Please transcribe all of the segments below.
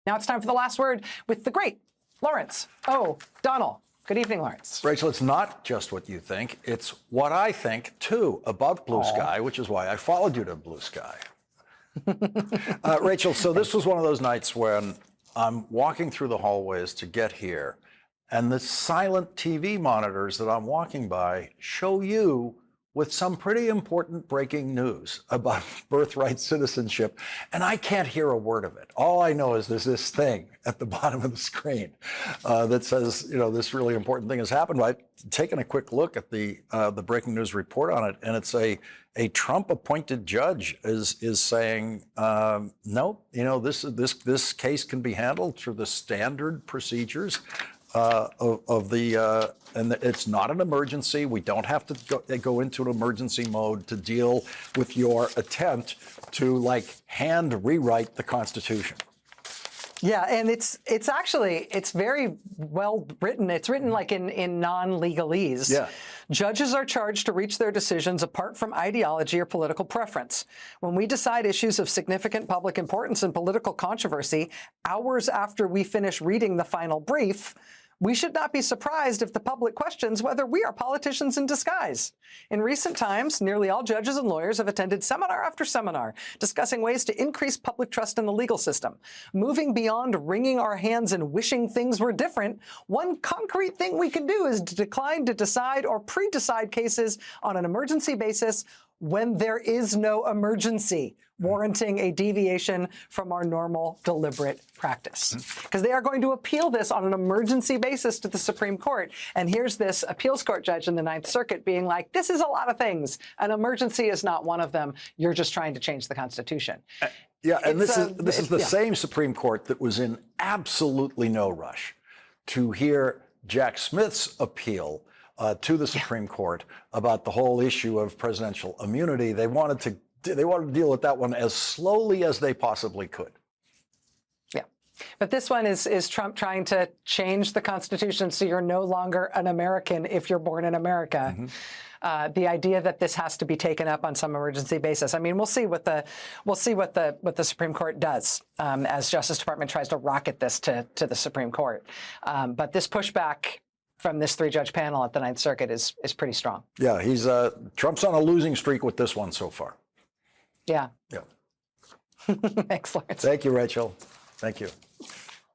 Now it's time for the last word with the great Lawrence O'Donnell. Good evening, Lawrence. Rachel, it's not just what you think. It's what I think, too, about Blue Sky, which is why I followed you to Blue Sky. Rachel, so this was one of those nights when I'm walking through the hallways to get here, and the silent TV monitors that I'm walking by show you with some pretty important breaking news about birthright citizenship, and I can't hear a word of it. All I know is there's this thing at the bottom of the screen that says, you know, this really important thing has happened. I've taken a quick look at the breaking news report on it, and it's a Trump-appointed judge is saying, no, you know, this case can be handled through the standard procedures and it's not an emergency. We don't have to go into an emergency mode to deal with your attempt to hand rewrite the Constitution. Yeah, and it's very well written. It's written like in non-legalese. Yeah. Judges are charged to reach their decisions apart from ideology or political preference. When we decide issues of significant public importance and political controversy, hours after we finish reading the final brief, we should not be surprised if the public questions whether we are politicians in disguise. In recent times, nearly all judges and lawyers have attended seminar after seminar discussing ways to increase public trust in the legal system. Moving beyond wringing our hands and wishing things were different, one concrete thing we can do is to decline to decide or pre-decide cases on an emergency basis when there is no emergency warranting a deviation from our normal deliberate practice. Because they are going to appeal this on an emergency basis to the Supreme Court. And here's this appeals court judge in the Ninth Circuit being like, this is a lot of things. An emergency is not one of them. You're just trying to change the Constitution. Yeah, and this is the same Supreme Court that was in absolutely no rush to hear Jack Smith's appeal to the Supreme Court about the whole issue of presidential immunity. They wanted to deal with that one as slowly as they possibly could. Yeah. But this one is Trump trying to change the Constitution so you're no longer an American if you're born in America. Mm-hmm. The idea that this has to be taken up on some emergency basis. I mean, we'll see what the Supreme Court does as Justice Department tries to rocket this to the Supreme Court. But this pushback from this three-judge panel at the Ninth Circuit is pretty strong. Yeah, Trump's on a losing streak with this one so far. Yeah. Yeah. Thanks, Lawrence. Thank you, Rachel. Thank you.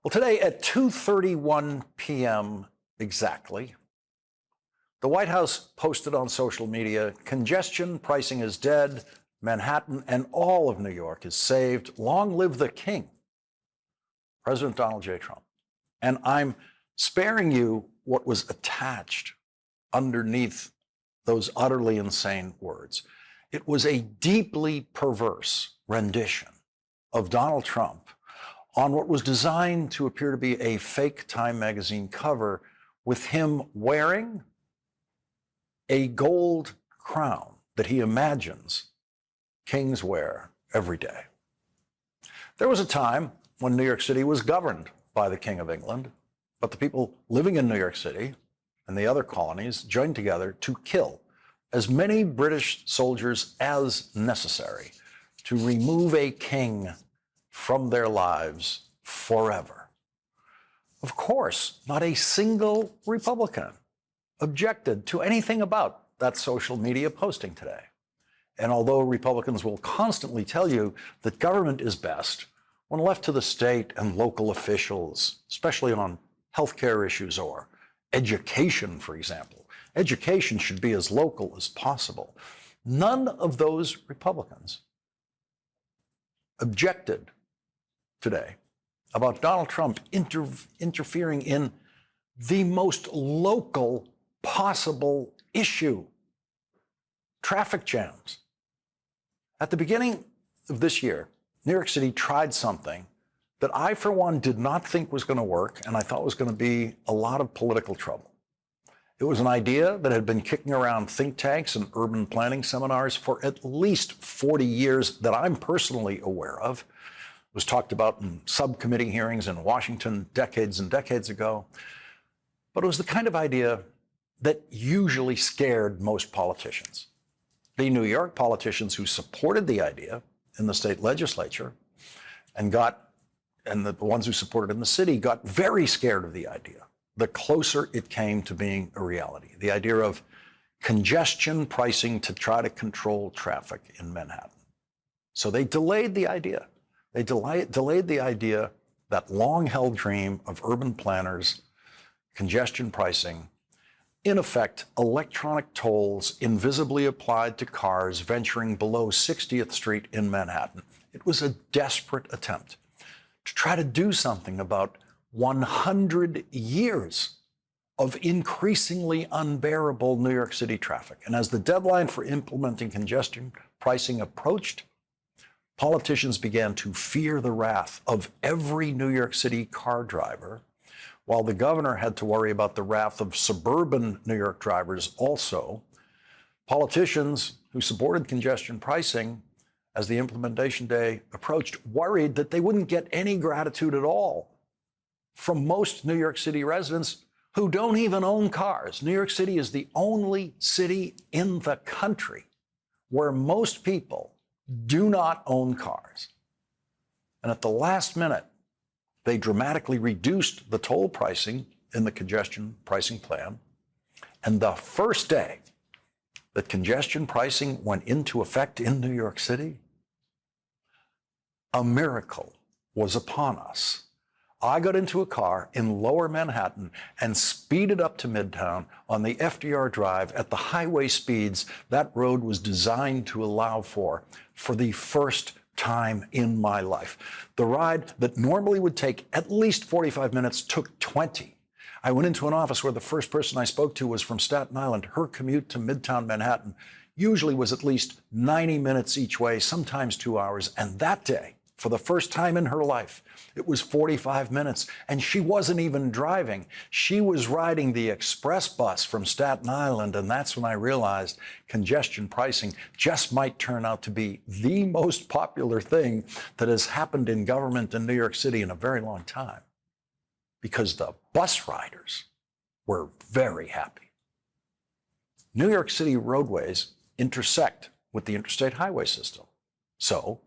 Well, today at 2:31 p.m. exactly, the White House posted on social media, congestion pricing is dead, Manhattan and all of New York is saved, long live the king, President Donald J. Trump. And I'm sparing you what was attached underneath those utterly insane words. It was a deeply perverse rendition of Donald Trump on what was designed to appear to be a fake Time magazine cover with him wearing a gold crown that he imagines kings wear every day. There was a time when New York City was governed by the King of England, but the people living in New York City and the other colonies joined together to kill as many British soldiers as necessary to remove a king from their lives forever. Of course, not a single Republican objected to anything about that social media posting today. And although Republicans will constantly tell you that government is best, when left to the state and local officials, especially on healthcare issues or education, for example, education should be as local as possible. None of those Republicans objected today about Donald Trump interfering in the most local possible issue, traffic jams. At the beginning of this year, New York City tried something that I, for one, did not think was going to work, and I thought was going to be a lot of political trouble. It was an idea that had been kicking around think tanks and urban planning seminars for at least 40 years that I'm personally aware of. It was talked about in subcommittee hearings in Washington decades and decades ago. But it was the kind of idea that usually scared most politicians. The New York politicians who supported the idea in the state legislature and got and the ones who supported in the city got very scared of the idea, the closer it came to being a reality. The idea of congestion pricing to try to control traffic in Manhattan. So they delayed the idea. They delayed the idea, that long-held dream of urban planners, congestion pricing, in effect, electronic tolls invisibly applied to cars venturing below 60th Street in Manhattan. It was a desperate attempt to try to do something about 100 years of increasingly unbearable New York City traffic. And as the deadline for implementing congestion pricing approached, politicians began to fear the wrath of every New York City car driver, while the governor had to worry about the wrath of suburban New York drivers also. Politicians who supported congestion pricing as the implementation day approached worried that they wouldn't get any gratitude at all from most New York City residents who don't even own cars. New York City is the only city in the country where most people do not own cars. And at the last minute, they dramatically reduced the toll pricing in the congestion pricing plan. And the first day that congestion pricing went into effect in New York City, a miracle was upon us. I got into a car in Lower Manhattan and speeded up to Midtown on the FDR Drive at the highway speeds that road was designed to allow for the first time in my life. The ride that normally would take at least 45 minutes took 20. I went into an office where the first person I spoke to was from Staten Island. Her commute to Midtown Manhattan usually was at least 90 minutes each way, sometimes 2 hours. And that day, for the first time in her life, it was 45 minutes, and she wasn't even driving. She was riding the express bus from Staten Island, and that's when I realized congestion pricing just might turn out to be the most popular thing that has happened in government in New York City in a very long time, because the bus riders were very happy. New York City roadways intersect with the interstate highway system. So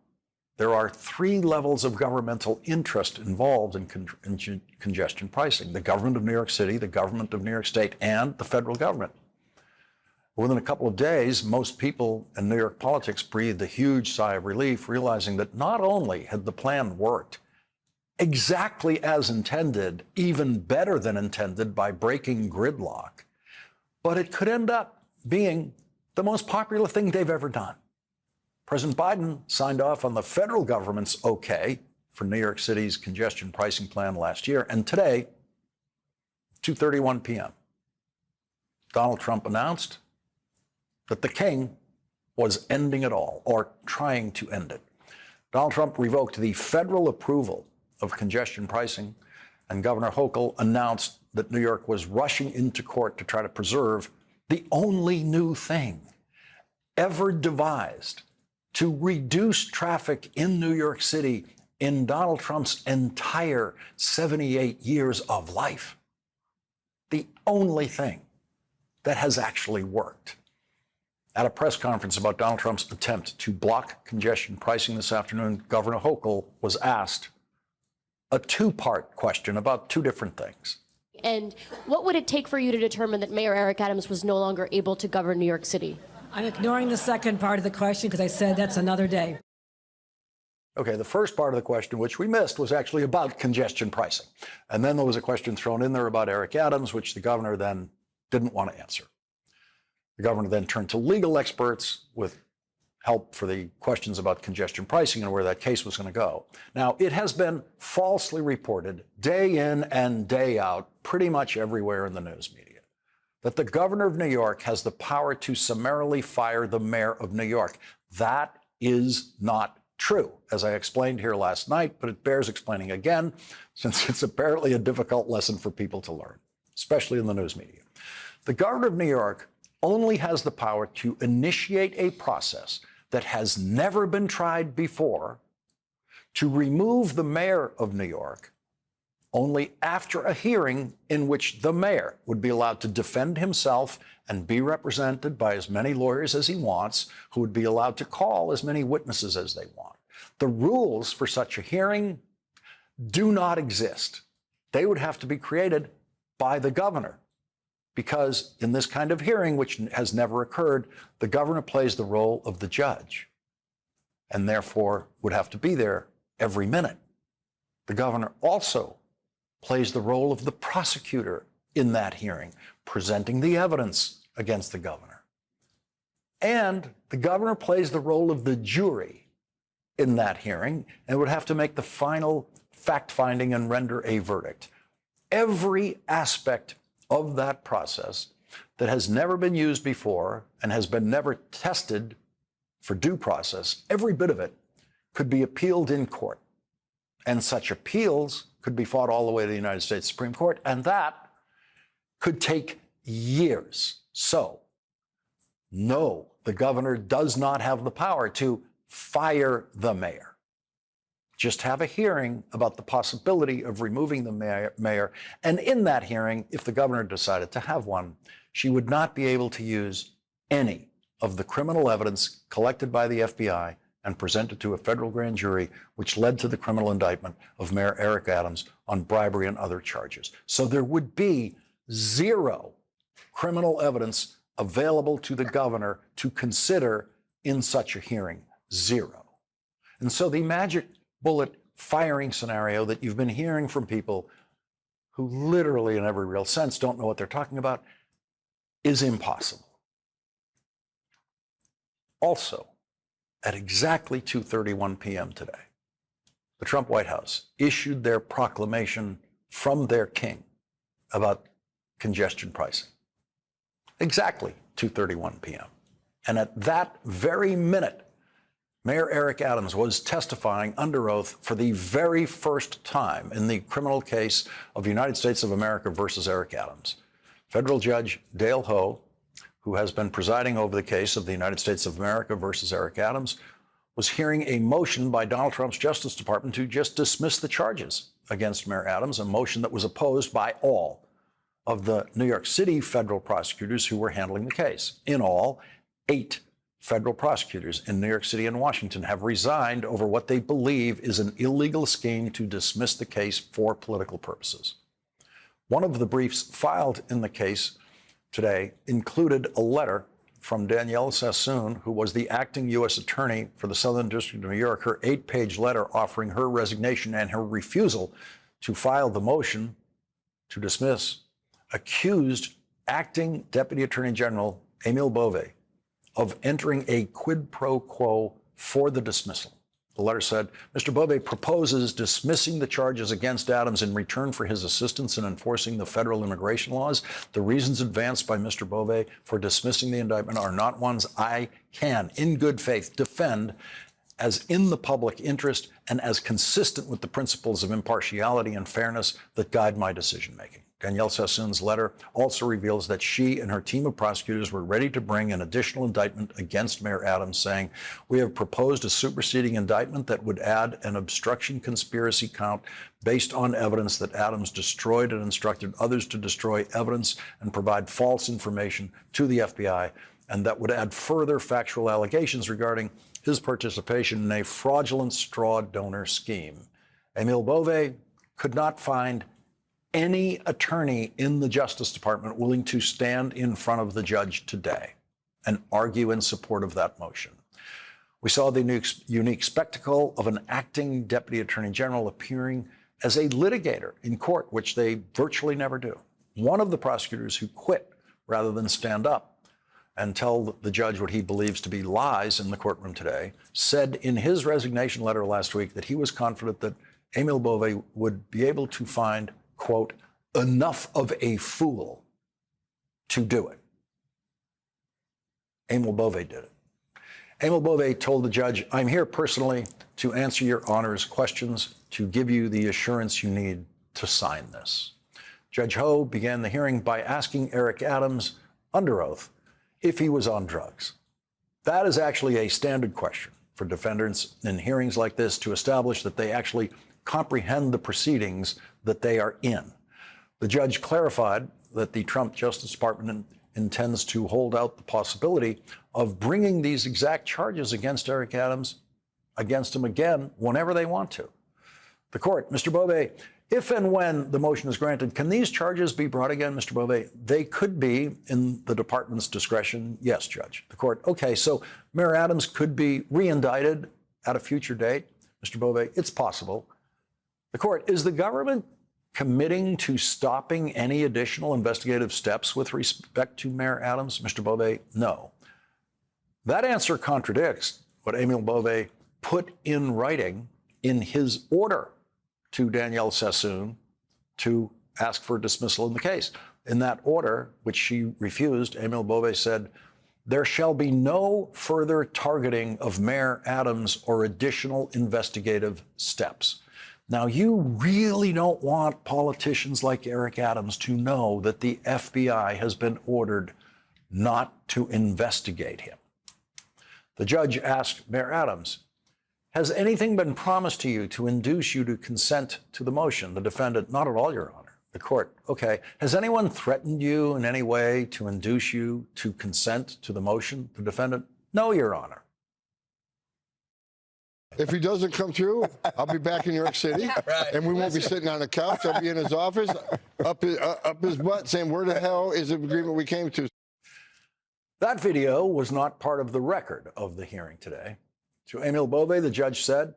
there are 3 levels of governmental interest involved in congestion pricing: the government of New York City, the government of New York State, and the federal government. Within a couple of days, most people in New York politics breathed a huge sigh of relief, realizing that not only had the plan worked exactly as intended, even better than intended by breaking gridlock, but it could end up being the most popular thing they've ever done. President Biden signed off on the federal government's okay for New York City's congestion pricing plan last year. And today, 2:31 p.m., Donald Trump announced that the king was ending it all, or trying to end it. Donald Trump revoked the federal approval of congestion pricing, and Governor Hochul announced that New York was rushing into court to try to preserve the only new thing ever devised to reduce traffic in New York City in Donald Trump's entire 78 years of life. The only thing that has actually worked. At a press conference about Donald Trump's attempt to block congestion pricing this afternoon, Governor Hochul was asked a 2-part question about 2 different things. And what would it take for you to determine that Mayor Eric Adams was no longer able to govern New York City? I'm ignoring the second part of the question because I said that's another day. Okay, the first part of the question, which we missed, was actually about congestion pricing. And then there was a question thrown in there about Eric Adams, which the governor then didn't want to answer. The governor then turned to legal experts with help for the questions about congestion pricing and where that case was going to go. Now, it has been falsely reported day in and day out, pretty much everywhere in the news media, that the governor of New York has the power to summarily fire the mayor of New York. That is not true, as I explained here last night, but it bears explaining again, since it's apparently a difficult lesson for people to learn, especially in the news media. The governor of New York only has the power to initiate a process that has never been tried before to remove the mayor of New York only after a hearing in which the mayor would be allowed to defend himself and be represented by as many lawyers as he wants, who would be allowed to call as many witnesses as they want. The rules for such a hearing do not exist. They would have to be created by the governor, because in this kind of hearing, which has never occurred, the governor plays the role of the judge and therefore would have to be there every minute. The governor also plays the role of the prosecutor in that hearing, presenting the evidence against the governor. And the governor plays the role of the jury in that hearing and would have to make the final fact-finding and render a verdict. Every aspect of that process that has never been used before and has been never tested for due process, every bit of it could be appealed in court. And such appeals could be fought all the way to the United States Supreme Court, and that could take years. So, no, the governor does not have the power to fire the mayor. Just have a hearing about the possibility of removing the mayor. And in that hearing, if the governor decided to have one, she would not be able to use any of the criminal evidence collected by the FBI and presented to a federal grand jury, which led to the criminal indictment of Mayor Eric Adams on bribery and other charges. So there would be zero criminal evidence available to the governor to consider in such a hearing. Zero. And so the magic bullet firing scenario that you've been hearing from people who literally in every real sense don't know what they're talking about is impossible. Also, at exactly 2:31 p.m. today, the Trump White House issued their proclamation from their king about congestion pricing. Exactly 2:31 p.m. And at that very minute, Mayor Eric Adams was testifying under oath for the very first time in the criminal case of United States of America versus Eric Adams. Federal Judge Dale Ho, who has been presiding over the case of the United States of America versus Eric Adams, was hearing a motion by Donald Trump's Justice Department to just dismiss the charges against Mayor Adams, a motion that was opposed by all of the New York City federal prosecutors who were handling the case. In all, 8 federal prosecutors in New York City and Washington have resigned over what they believe is an illegal scheme to dismiss the case for political purposes. One of the briefs filed in the case today included a letter from Danielle Sassoon, who was the acting U.S. attorney for the Southern District of New York, her 8-page letter offering her resignation and her refusal to file the motion to dismiss, accused acting Deputy Attorney General Emil Bove of entering a quid pro quo for the dismissal. The letter said, Mr. Bove proposes dismissing the charges against Adams in return for his assistance in enforcing the federal immigration laws. The reasons advanced by Mr. Bove for dismissing the indictment are not ones I can, in good faith, defend as in the public interest and as consistent with the principles of impartiality and fairness that guide my decision-making. Danielle Sassoon's letter also reveals that she and her team of prosecutors were ready to bring an additional indictment against Mayor Adams, saying, we have proposed a superseding indictment that would add an obstruction conspiracy count based on evidence that Adams destroyed and instructed others to destroy evidence and provide false information to the FBI, and that would add further factual allegations regarding his participation in a fraudulent straw donor scheme. Emil Bove could not find any attorney in the Justice Department willing to stand in front of the judge today and argue in support of that motion. We saw the unique spectacle of an acting Deputy Attorney General appearing as a litigator in court, which they virtually never do. One of the prosecutors who quit rather than stand up and tell the judge what he believes to be lies in the courtroom today said in his resignation letter last week that he was confident that Emil Bove would be able to find, quote, enough of a fool to do it. Emil Bove did it. Emil Bove told the judge, I'm here personally to answer your honor's questions, to give you the assurance you need to sign this. Judge Ho began the hearing by asking Eric Adams, under oath, if he was on drugs. That is actually a standard question for defendants in hearings like this to establish that they actually comprehend the proceedings that they are in. The judge clarified that the Trump Justice Department intends to hold out the possibility of bringing these exact charges against Eric Adams against him again whenever they want to. The court, Mr. Bove, if and when the motion is granted, can these charges be brought again, Mr. Bove? They could be in the department's discretion. Yes, Judge. The court, okay, so Mayor Adams could be re-indicted at a future date. Mr. Bove, it's possible. The court, is the government committing to stopping any additional investigative steps with respect to Mayor Adams? Mr. Bove, no. That answer contradicts what Emil Bove put in writing in his order to Danielle Sassoon to ask for dismissal in the case. In that order, which she refused, Emil Bove said, there shall be no further targeting of Mayor Adams or additional investigative steps. Now, you really don't want politicians like Eric Adams to know that the FBI has been ordered not to investigate him. The judge asked Mayor Adams, has anything been promised to you to induce you to consent to the motion? The defendant, not at all, Your Honor. The court, okay. Has anyone threatened you in any way to induce you to consent to the motion? The defendant, no, Your Honor. If he doesn't come through, I'll be back in New York City, and we won't be sitting on the couch. I'll be in his office, up his butt, saying, where the hell is the agreement we came to? That video was not part of the record of the hearing today. To Emil Bove, the judge said,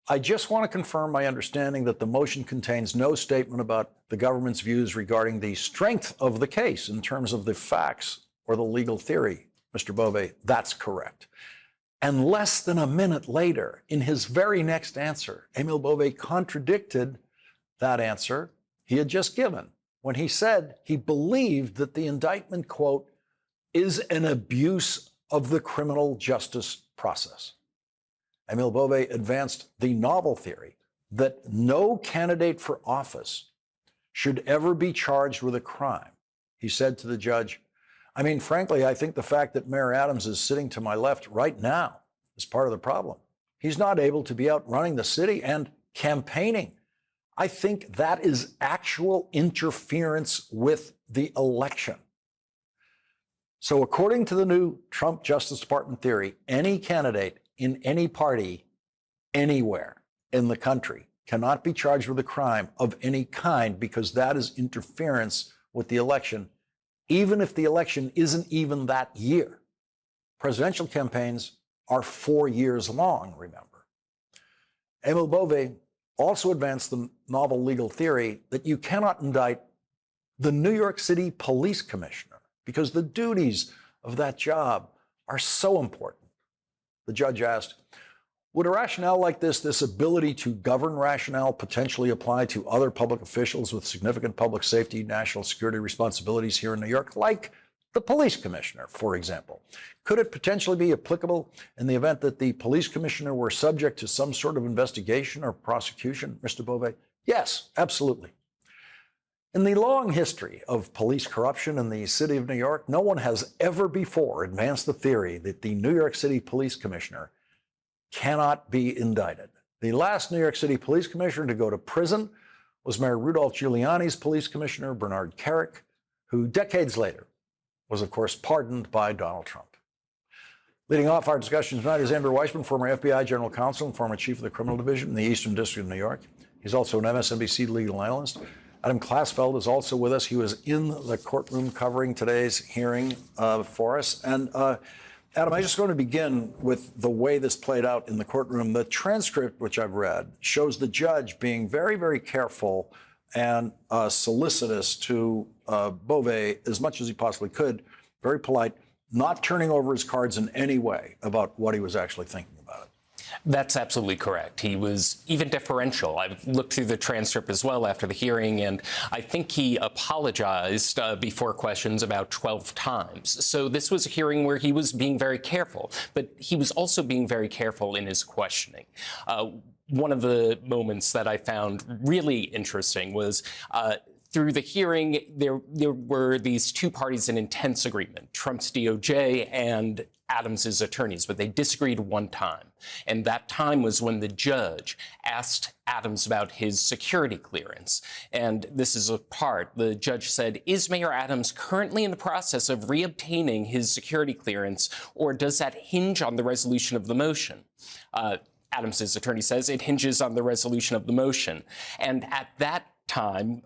I just want to confirm my understanding that the motion contains no statement about the government's views regarding the strength of the case in terms of the facts or the legal theory. Mr. Bove, that's correct. And less than a minute later, in his very next answer, Emil Bove contradicted that answer he had just given when he said he believed that the indictment, quote, is an abuse of the criminal justice process. Emil Bove advanced the novel theory that no candidate for office should ever be charged with a crime. He said to the judge, I mean, frankly, I think the fact that Mayor Adams is sitting to my left right now is part of the problem. He's not able to be out running the city and campaigning. I think that is actual interference with the election. So according to the new Trump Justice Department theory, any candidate in any party anywhere in the country cannot be charged with a crime of any kind because that is interference with the election, even if the election isn't even that year. Presidential campaigns are 4 years long, remember. Emil Bove also advanced the novel legal theory that you cannot indict the New York City Police Commissioner because the duties of that job are so important. The judge asked, would a rationale like this ability to govern rationale potentially apply to other public officials with significant public safety, national security responsibilities here in New York, like the police commissioner, for example? Could it potentially be applicable in the event that the police commissioner were subject to some sort of investigation or prosecution, Mr. Bove? Yes, absolutely. In the long history of police corruption in the city of New York, no one has ever before advanced the theory that the New York City Police Commissioner cannot be indicted. The last New York City Police Commissioner to go to prison was Mayor Rudolph Giuliani's police commissioner, Bernard Kerik, who decades later was, of course, pardoned by Donald Trump. Leading off our discussion tonight is Andrew Weissmann, former FBI General Counsel and former Chief of the Criminal Division in the Eastern District of New York. He's also an MSNBC legal analyst. Adam Klasfeld is also with us. He was in the courtroom covering today's hearing for us. And Adam, I'm just going to begin with the way this played out in the courtroom. The transcript, which I've read, shows the judge being very, very careful and solicitous to Bove as much as he possibly could, very polite, not turning over his cards in any way about what he was actually thinking about it. That's absolutely correct. He was even deferential. I've looked through the transcript as well after the hearing, and I think he apologized before questions about 12 times. So this was a hearing where he was being very careful, but he was also being very careful in his questioning. One of the moments that I found really interesting was through the hearing, there were these two parties in intense agreement, Trump's DOJ and Adams's attorneys, but they disagreed one time. And that time was when the judge asked Adams about his security clearance. And this is a part. The judge said, is Mayor Adams currently in the process of reobtaining his security clearance, or does that hinge on the resolution of the motion? Adams's attorney says, it hinges on the resolution of the motion. And at that time,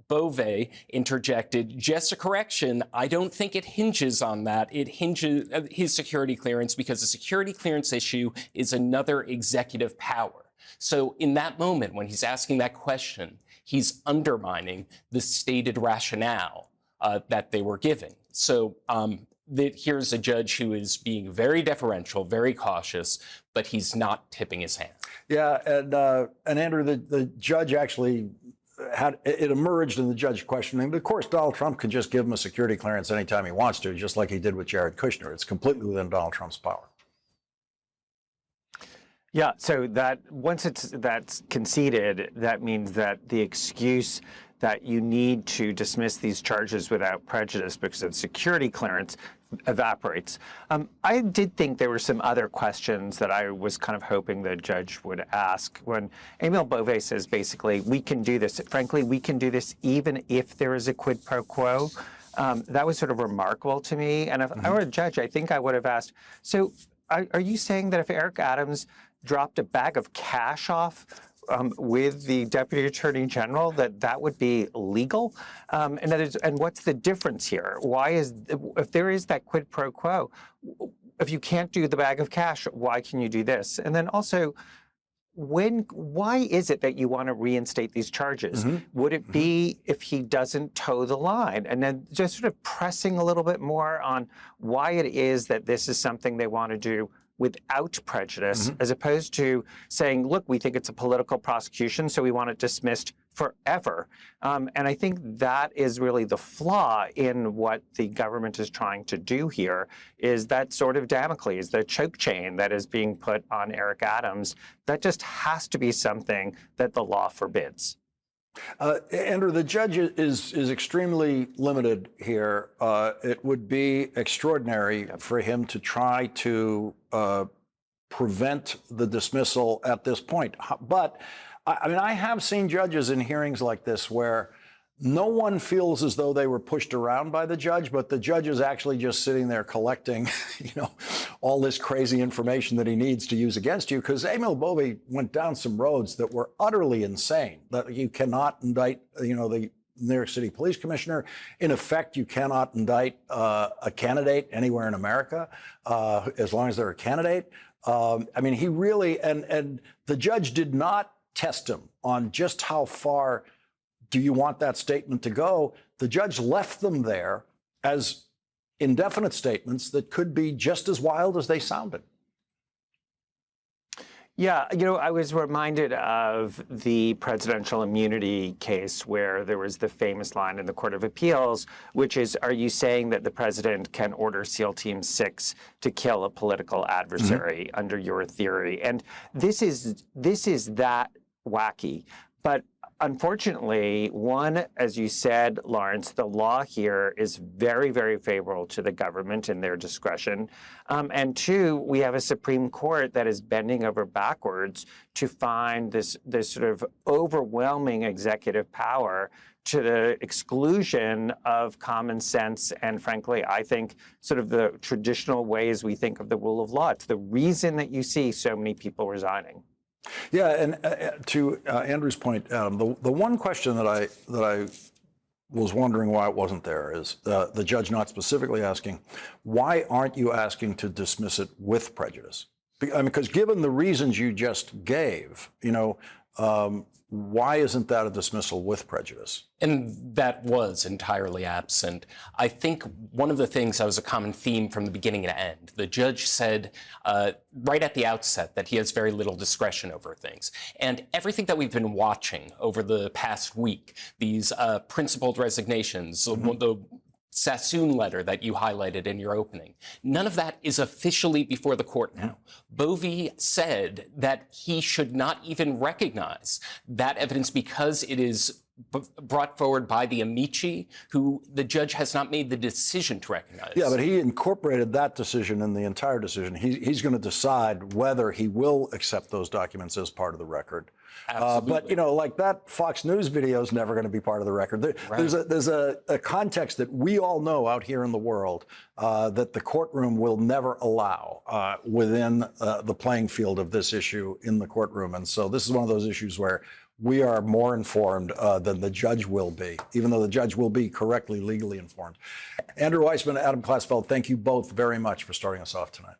Bove interjected, just a correction, I don't think it hinges on that. It hinges his security clearance because the security clearance issue is another executive power. So in that moment, when he's asking that question, he's undermining the stated rationale that they were giving. So here's a judge who is being very deferential, very cautious, but he's not tipping his hand. Yeah, and Andrew, the judge actually it emerged in the judge questioning. But of course, Donald Trump can just give him a security clearance anytime he wants to, just like he did with Jared Kushner. It's completely within Donald Trump's power. Yeah, so that once that's conceded, that means that the excuse that you need to dismiss these charges without prejudice because of security clearance evaporates. I did think there were some other questions that I was kind of hoping the judge would ask. When Emil Bove says basically, we can do this, frankly, we can do this even if there is a quid pro quo. That was sort of remarkable to me. And if I were a judge, I think I would have asked, so are you saying that if Eric Adams dropped a bag of cash off with the Deputy Attorney General, that would be legal? And what's the difference here? Why is, if there is that quid pro quo, if you can't do the bag of cash, why can you do this? And then also, why is it that you want to reinstate these charges? Would it be if he doesn't toe the line? And then just sort of pressing a little bit more on why it is that this is something they want to do without prejudice, as opposed to saying, look, we think it's a political prosecution, so we want it dismissed forever. And I think that is really the flaw in what the government is trying to do here, is that sort of Damocles, the choke chain that is being put on Eric Adams. That just has to be something that the law forbids. Andrew, the judge is extremely limited here. It would be extraordinary for him to try to prevent the dismissal at this point. But I mean, I have seen judges in hearings like this where no one feels as though they were pushed around by the judge, but the judge is actually just sitting there collecting, all this crazy information that he needs to use against you. Because Emil Bove went down some roads that were utterly insane. That you cannot indict, the New York City Police Commissioner. In effect, you cannot indict a candidate anywhere in America as long as they're a candidate. I mean, he really, and the judge did not test him on just how far do you want that statement to go. The judge left them there as indefinite statements that could be just as wild as they sounded. Yeah, I was reminded of the presidential immunity case where there was the famous line in the Court of Appeals, which is, are you saying that the president can order SEAL Team 6 to kill a political adversary under your theory? And this is that wacky. But unfortunately, one, as you said, Lawrence, the law here is very, very favorable to the government in their discretion. And two, we have a Supreme Court that is bending over backwards to find this sort of overwhelming executive power to the exclusion of common sense and, frankly, I think sort of the traditional ways we think of the rule of law. It's the reason that you see so many people resigning. Yeah, and to Andrew's point, Adam, the one question that I was wondering why it wasn't there is the judge not specifically asking, why aren't you asking to dismiss it with prejudice? Because given the reasons you just gave, why isn't that a dismissal with prejudice? And that was entirely absent. I think one of the things that was a common theme from the beginning to end, the judge said right at the outset that he has very little discretion over things. And everything that we've been watching over the past week, these principled resignations, the Sassoon letter that you highlighted in your opening, none of that is officially before the court now. Bove said that he should not even recognize that evidence because it is brought forward by the amici, who the judge has not made the decision to recognize. Yeah, but he incorporated that decision in the entire decision. He's going to decide whether he will accept those documents as part of the record. Absolutely. But, you know, like that Fox News video is never going to be part of the record. There's a context that we all know out here in the world that the courtroom will never allow within the playing field of this issue in the courtroom. And so this is one of those issues where we are more informed than the judge will be, even though the judge will be correctly legally informed. Andrew Weissmann, Adam Klasfeld, thank you both very much for starting us off tonight.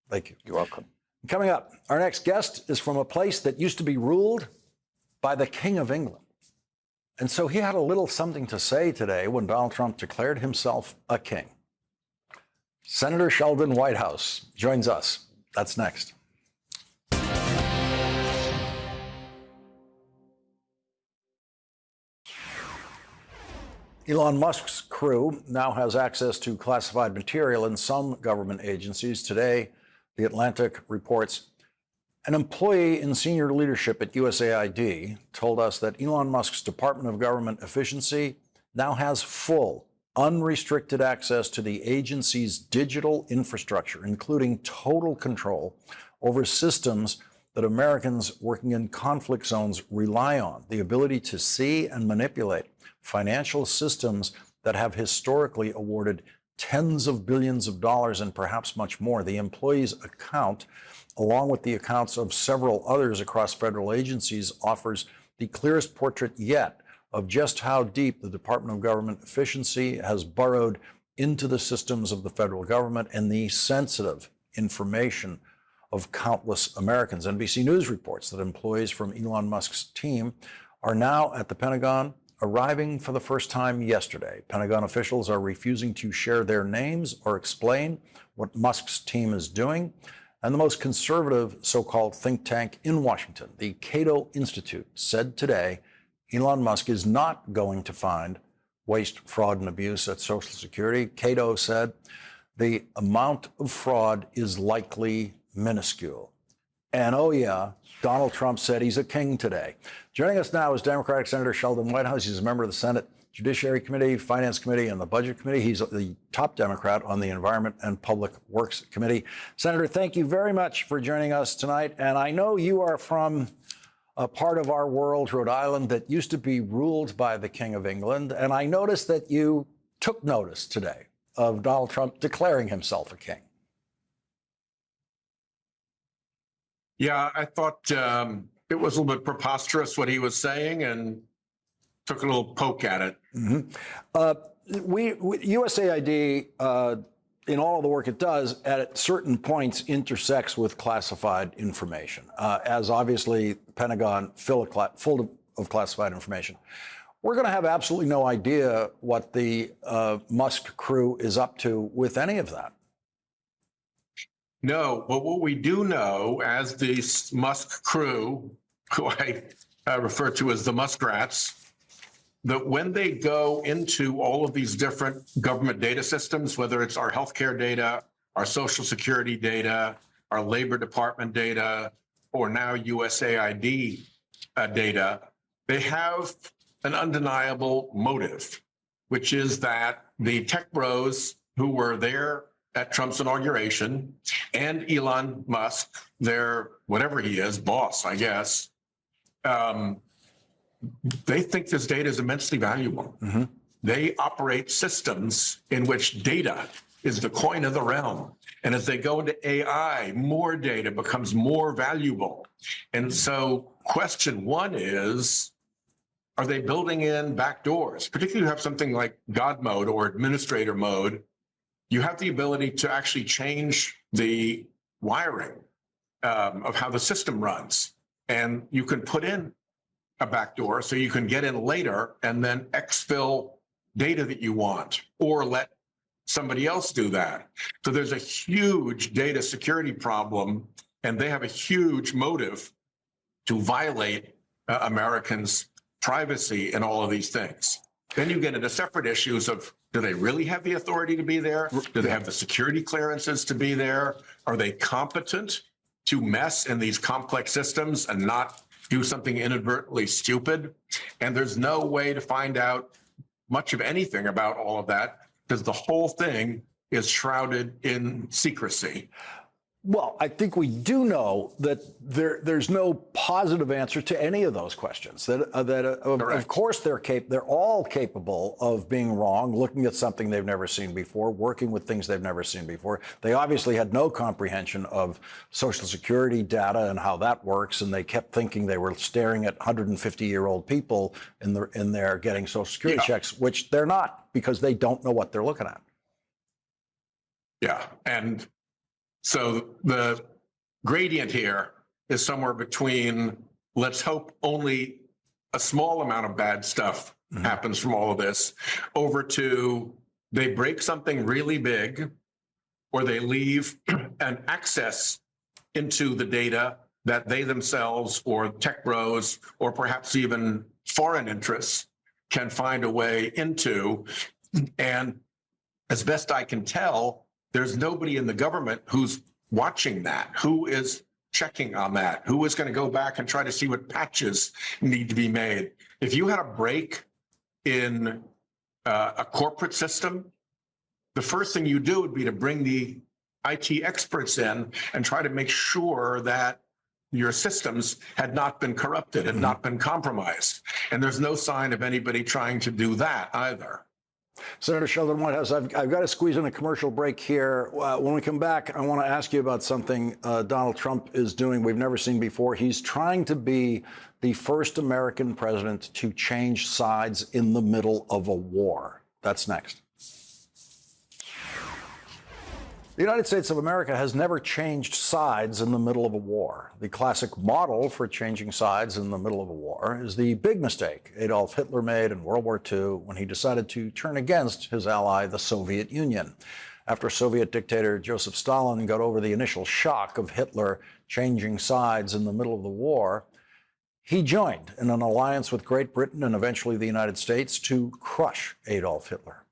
Thank you. You're welcome. Coming up, our next guest is from a place that used to be ruled by the King of England. And so he had a little something to say today when Donald Trump declared himself a king. Senator Sheldon Whitehouse joins us. That's next. Elon Musk's crew now has access to classified material in some government agencies. Today, The Atlantic reports an employee in senior leadership at USAID told us that Elon Musk's Department of Government Efficiency now has full, unrestricted access to the agency's digital infrastructure, including total control over systems that Americans working in conflict zones rely on, the ability to see and manipulate financial systems that have historically awarded tens of billions of dollars and perhaps much more. The employee's account, along with the accounts of several others across federal agencies, offers the clearest portrait yet of just how deep the Department of Government Efficiency has burrowed into the systems of the federal government and the sensitive information of countless Americans. NBC News reports that employees from Elon Musk's team are now at the Pentagon, arriving for the first time yesterday. Pentagon officials are refusing to share their names or explain what Musk's team is doing. And the most conservative so-called think tank in Washington, the Cato Institute, said today Elon Musk is not going to find waste, fraud, and abuse at Social Security. Cato said the amount of fraud is likely minuscule. And oh yeah, Donald Trump said he's a king today. Joining us now is Democratic Senator Sheldon Whitehouse. He's a member of the Senate Judiciary Committee, Finance Committee, and the Budget Committee. He's the top Democrat on the Environment and Public Works Committee. Senator, thank you very much for joining us tonight. And I know you are from a part of our world, Rhode Island, that used to be ruled by the King of England. And I noticed that you took notice today of Donald Trump declaring himself a king. Yeah, I thought it was a little bit preposterous what he was saying and took a little poke at it. USAID, in all of the work it does, at certain points intersects with classified information, as obviously the Pentagon full of classified information. We're going to have absolutely no idea what the Musk crew is up to with any of that. No, but what we do know, as the Musk crew, who I refer to as the Muskrats, that when they go into all of these different government data systems, whether it's our healthcare data, our Social Security data, our Labor Department data, or now USAID data, they have an undeniable motive, which is that the tech bros who were there at Trump's inauguration and Elon Musk, their whatever he is, boss, I guess, they think this data is immensely valuable. Mm-hmm. They operate systems in which data is the coin of the realm. And as they go into AI, more data becomes more valuable. And so question one is, are they building in backdoors? Particularly if you have something like God mode or administrator mode, you have the ability to actually change the wiring of how the system runs. And you can put in a backdoor so you can get in later and then exfil data that you want, or let somebody else do that. So there's a huge data security problem, and they have a huge motive to violate Americans' privacy and all of these things. Then you get into separate issues of, do they really have the authority to be there? Do they have the security clearances to be there? Are they competent to mess in these complex systems and not do something inadvertently stupid? And there's no way to find out much of anything about all of that because the whole thing is shrouded in secrecy. Well, I think we do know that there's no positive answer to any of those questions. Of course, they're all capable of being wrong, looking at something they've never seen before, working with things they've never seen before. They obviously had no comprehension of Social Security data and how that works, and they kept thinking they were staring at 150-year-old people in there getting Social Security checks, which they're not, because they don't know what they're looking at. Yeah, and so the gradient here is somewhere between, let's hope only a small amount of bad stuff happens from all of this, over to they break something really big, or they leave an access into the data that they themselves or tech bros or perhaps even foreign interests can find a way into. And as best I can tell, there's nobody in the government who's watching that, who is checking on that, who is going to go back and try to see what patches need to be made. If you had a break in a corporate system, the first thing you do would be to bring the IT experts in and try to make sure that your systems had not been corrupted, had not been compromised. And there's no sign of anybody trying to do that either. Senator Sheldon Whitehouse, I've got to squeeze in a commercial break here. When we come back, I want to ask you about something Donald Trump is doing we've never seen before. He's trying to be the first American president to change sides in the middle of a war. That's next. The United States of America has never changed sides in the middle of a war. The classic model for changing sides in the middle of a war is the big mistake Adolf Hitler made in World War II when he decided to turn against his ally, the Soviet Union. After Soviet dictator Joseph Stalin got over the initial shock of Hitler changing sides in the middle of the war, he joined in an alliance with Great Britain and eventually the United States to crush Adolf Hitler.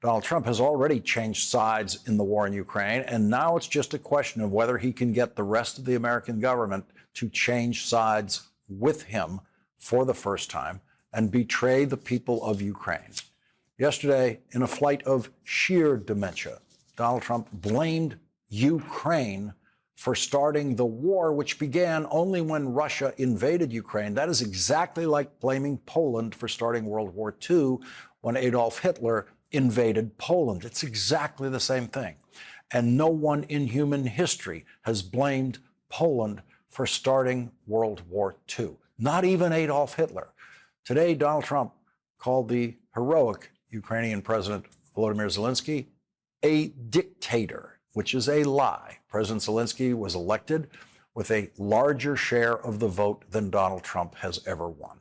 Donald Trump has already changed sides in the war in Ukraine, and now it's just a question of whether he can get the rest of the American government to change sides with him for the first time and betray the people of Ukraine. Yesterday, in a flight of sheer dementia, Donald Trump blamed Ukraine for starting the war, which began only when Russia invaded Ukraine. That is exactly like blaming Poland for starting World War II when Adolf Hitler invaded Poland. It's exactly the same thing. And no one in human history has blamed Poland for starting World War II, not even Adolf Hitler. Today, Donald Trump called the heroic Ukrainian President Volodymyr Zelensky a dictator, which is a lie. President Zelensky was elected with a larger share of the vote than Donald Trump has ever won.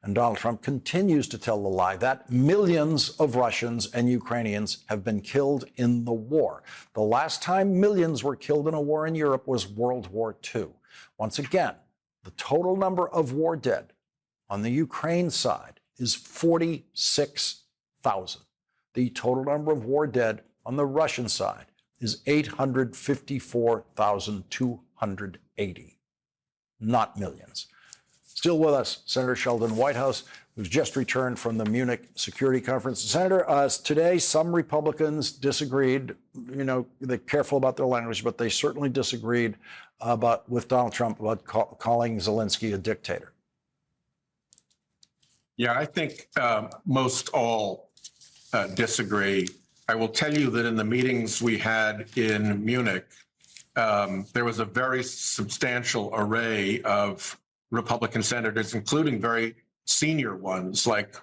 And Donald Trump continues to tell the lie that millions of Russians and Ukrainians have been killed in the war. The last time millions were killed in a war in Europe was World War II. Once again, the total number of war dead on the Ukraine side is 46,000. The total number of war dead on the Russian side is 854,280. Not millions. Still with us, Senator Sheldon Whitehouse, who's just returned from the Munich Security Conference. Senator, today some Republicans disagreed. You know, they're careful about their language, but they certainly disagreed with Donald Trump about calling Zelensky a dictator. Yeah, I think most all disagree. I will tell you that in the meetings we had in Munich, there was a very substantial array of Republican senators, including very senior ones like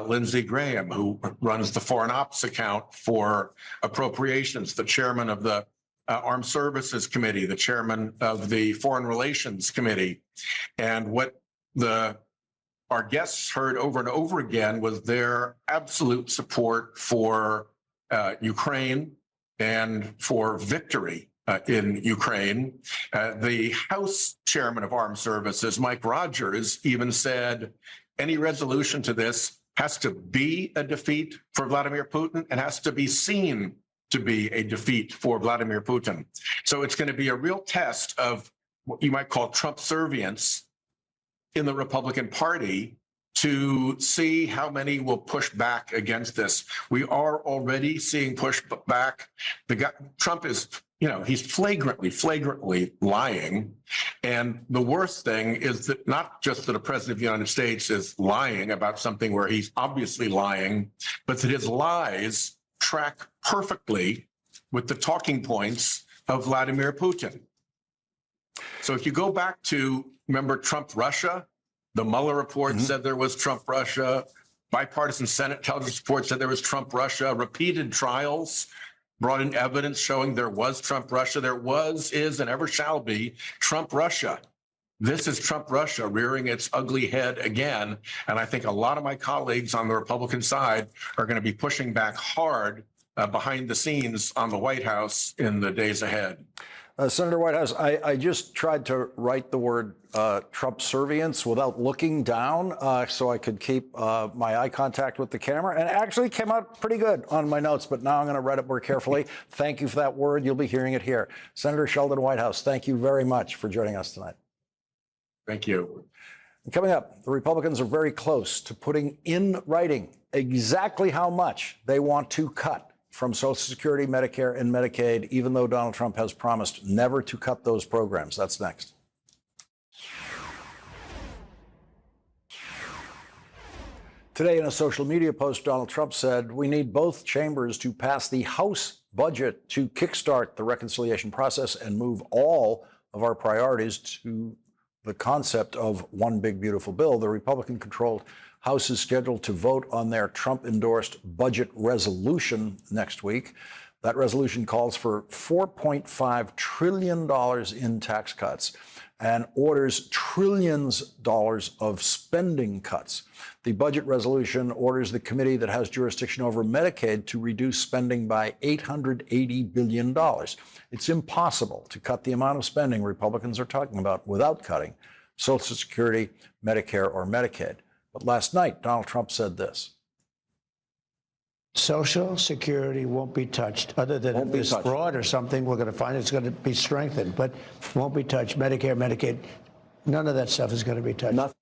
Lindsey Graham, who runs the Foreign Ops account for appropriations, the chairman of the Armed Services Committee, the chairman of the Foreign Relations Committee. And what our guests heard over and over again was their absolute support for Ukraine and for victory in Ukraine. The House Chairman of Armed Services, Mike Rogers, even said any resolution to this has to be a defeat for Vladimir Putin and has to be seen to be a defeat for Vladimir Putin. So it's going to be a real test of what you might call Trump-servience in the Republican Party to see how many will push back against this. We are already seeing pushback. Trump is, he's flagrantly lying. And the worst thing is that not just that a president of the United States is lying about something where he's obviously lying, but that his lies track perfectly with the talking points of Vladimir Putin. So if you go back to, remember Trump-Russia? The Mueller report said there was Trump-Russia. Bipartisan Senate intelligence report said there was Trump-Russia. Repeated trials brought in evidence showing there was Trump-Russia. There was, is, and ever shall be Trump-Russia. This is Trump-Russia rearing its ugly head again. And I think a lot of my colleagues on the Republican side are going to be pushing back hard behind the scenes on the White House in the days ahead. Senator Whitehouse, I just tried to write the word Trump-servience without looking down so I could keep my eye contact with the camera, and it actually came out pretty good on my notes, but now I'm going to write it more carefully. Thank you for that word. You'll be hearing it here. Senator Sheldon Whitehouse, thank you very much for joining us tonight. Thank you. And coming up, the Republicans are very close to putting in writing exactly how much they want to cut from Social Security, Medicare, and Medicaid, even though Donald Trump has promised never to cut those programs. That's next. Today, in a social media post, Donald Trump said, we need both chambers to pass the House budget to kickstart the reconciliation process and move all of our priorities to the concept of one big, beautiful bill. The Republican-controlled House is scheduled to vote on their Trump-endorsed budget resolution next week. That resolution calls for $4.5 trillion in tax cuts and orders trillions of spending cuts. The budget resolution orders the committee that has jurisdiction over Medicaid to reduce spending by $880 billion. It's impossible to cut the amount of spending Republicans are talking about without cutting Social Security, Medicare, or Medicaid. But last night, Donald Trump said this. Social Security won't be touched, other than if there's fraud or something, we're going to find it's going to be strengthened, but won't be touched. Medicare, Medicaid, none of that stuff is going to be touched. Nothing.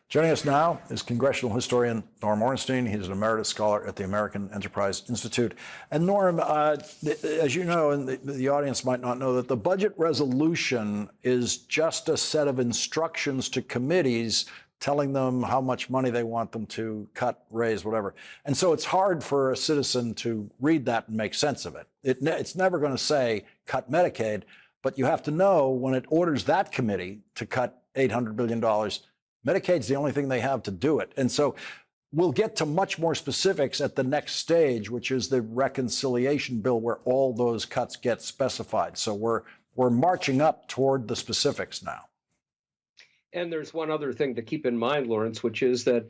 Joining us now is congressional historian Norm Ornstein. He's an emeritus scholar at the American Enterprise Institute. And Norm, as you know, and the audience might not know, that the budget resolution is just a set of instructions to committees telling them how much money they want them to cut, raise, whatever. And so it's hard for a citizen to read that and make sense of it. It's never going to say cut Medicaid, but you have to know when it orders that committee to cut $800 billion, Medicaid's the only thing they have to do it. And so we'll get to much more specifics at the next stage, which is the reconciliation bill where all those cuts get specified. So we're marching up toward the specifics now. And there's one other thing to keep in mind, Lawrence, which is that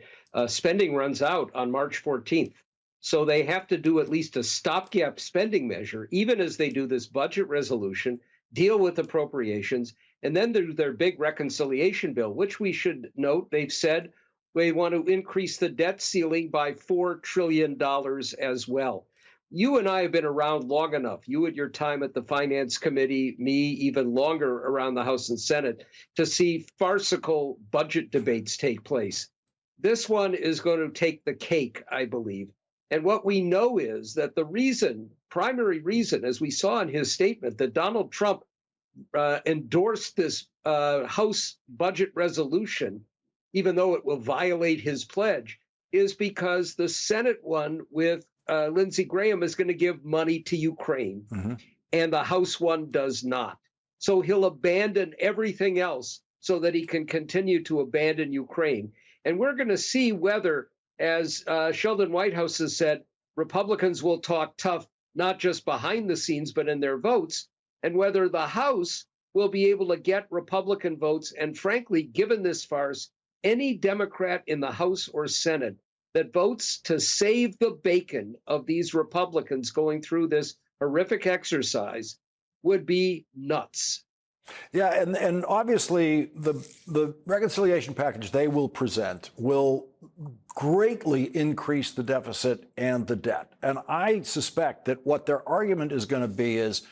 spending runs out on March 14th. So they have to do at least a stopgap spending measure, even as they do this budget resolution, deal with appropriations, and then do their big reconciliation bill, which we should note, they've said they want to increase the debt ceiling by $4 trillion as well. You and I have been around long enough, you at your time at the Finance Committee, me even longer around the House and Senate, to see farcical budget debates take place. This one is going to take the cake, I believe. And what we know is that the primary reason, as we saw in his statement, that Donald Trump endorsed this House budget resolution, even though it will violate his pledge, is because the Senate one with Lindsey Graham is going to give money to Ukraine, and the House one does not. So he'll abandon everything else so that he can continue to abandon Ukraine. And we're going to see whether, as Sheldon Whitehouse has said, Republicans will talk tough, not just behind the scenes, but in their votes, and whether the House will be able to get Republican votes. And frankly, given this farce, any Democrat in the House or Senate that votes to save the bacon of these Republicans going through this horrific exercise would be nuts. Yeah, and obviously the reconciliation package they will present will greatly increase the deficit and the debt. And I suspect that what their argument is going to be is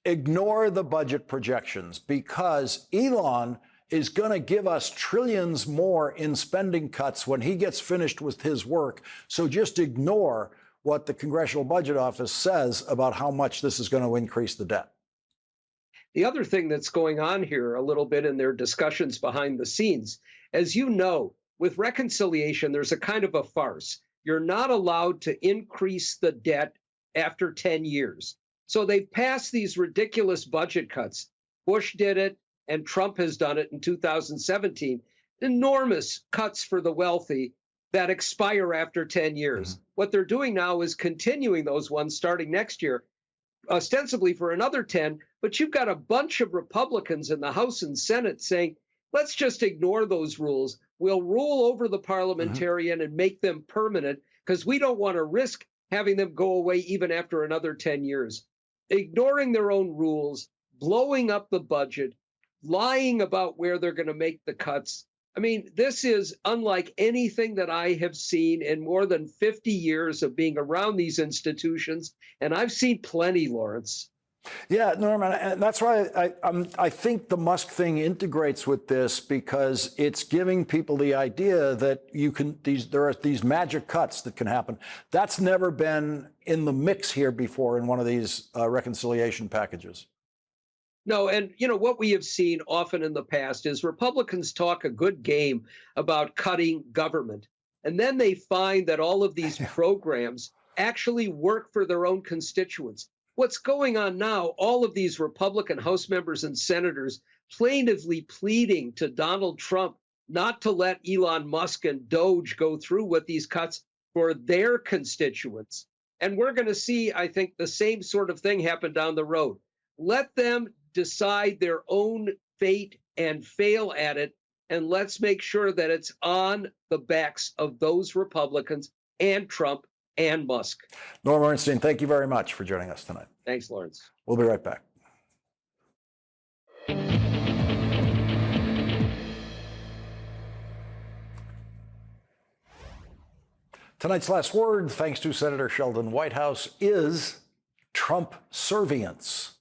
ignore the budget projections, because Elon is going to give us trillions more in spending cuts when he gets finished with his work. So just ignore what the Congressional Budget Office says about how much this is going to increase the debt. The other thing that's going on here a little bit in their discussions behind the scenes, as you know, with reconciliation, there's a kind of a farce. You're not allowed to increase the debt after 10 years. So they've passed these ridiculous budget cuts. Bush did it, and Trump has done it in 2017. Enormous cuts for the wealthy that expire after 10 years. What they're doing now is continuing those ones starting next year, ostensibly for another 10, but you've got a bunch of Republicans in the House and Senate saying, let's just ignore those rules. We'll rule over the parliamentarian and make them permanent because we don't want to risk having them go away even after another 10 years. Ignoring their own rules, blowing up the budget, lying about where they're going to make the cuts. I mean, this is unlike anything that I have seen in more than 50 years of being around these institutions. And I've seen plenty, Lawrence. Yeah, Norman, and that's why I think the Musk thing integrates with this, because it's giving people the idea that there are these magic cuts that can happen. That's never been in the mix here before in one of these reconciliation packages. No, and you know what we have seen often in the past is Republicans talk a good game about cutting government, and then they find that all of these programs actually work for their own constituents. What's going on now, all of these Republican House members and senators plaintively pleading to Donald Trump not to let Elon Musk and Doge go through with these cuts for their constituents. And we're going to see, I think, the same sort of thing happen down the road. Let them decide their own fate and fail at it, and let's make sure that it's on the backs of those Republicans and Trump and Musk. Norm Ornstein, thank you very much for joining us tonight. Thanks, Lawrence. We'll be right back. Tonight's last word, thanks to Senator Sheldon Whitehouse, is Trump-servience.